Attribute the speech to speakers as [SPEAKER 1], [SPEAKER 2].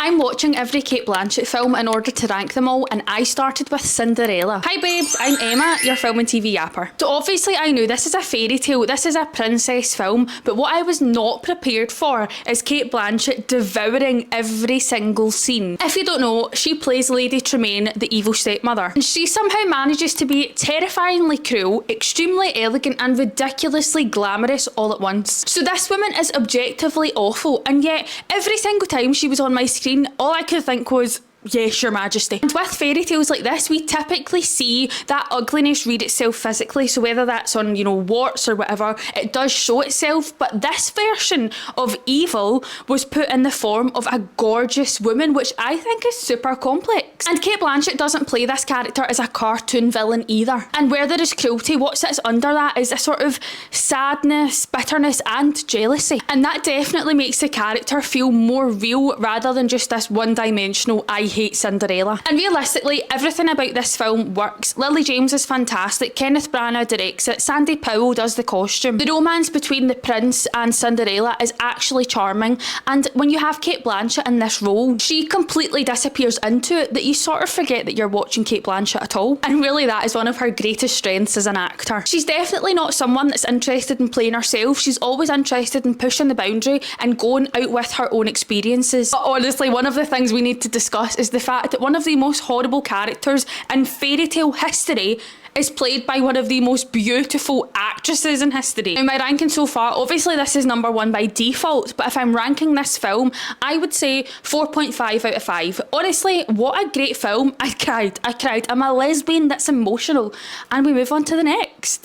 [SPEAKER 1] I'm watching every Cate Blanchett film in order to rank them all, and I started with Cinderella. Hi babes, I'm Emma, your film and TV yapper. So obviously I knew this is a fairy tale, this is a princess film, but what I was not prepared for is Cate Blanchett devouring every single scene. If you don't know, she plays Lady Tremaine, the evil stepmother, and she somehow manages to be terrifyingly cruel, extremely elegant and ridiculously glamorous all at once. So this woman is objectively awful, and yet every single time she was on my screen, all I could think was, yes, your majesty. And with fairy tales like this, we typically see that ugliness read itself physically, so whether that's on, warts or whatever, it does show itself. But this version of evil was put in the form of a gorgeous woman, which I think is super complex. And Cate Blanchett doesn't play this character as a cartoon villain either. And where there is cruelty, what sits under that is a sort of sadness, bitterness and jealousy. And that definitely makes the character feel more real rather than just this one-dimensional I hate Cinderella. And realistically, everything about this film works. Lily James is fantastic, Kenneth Branagh directs it, Sandy Powell does the costume. The romance between the prince and Cinderella is actually charming, and when you have Cate Blanchett in this role, she completely disappears into it that you sort of forget that you're watching Cate Blanchett at all. And really that is one of her greatest strengths as an actor. She's definitely not someone that's interested in playing herself, she's always interested in pushing the boundary and going out with her own experiences. But honestly, one of the things we need to discuss is the fact that one of the most horrible characters in fairy tale history is played by one of the most beautiful actresses in history. Now, my ranking so far, obviously this is number one by default, but if I'm ranking this film, I would say 4.5 out of 5. Honestly, what a great film. I cried. I'm a lesbian that's emotional. And we move on to the next.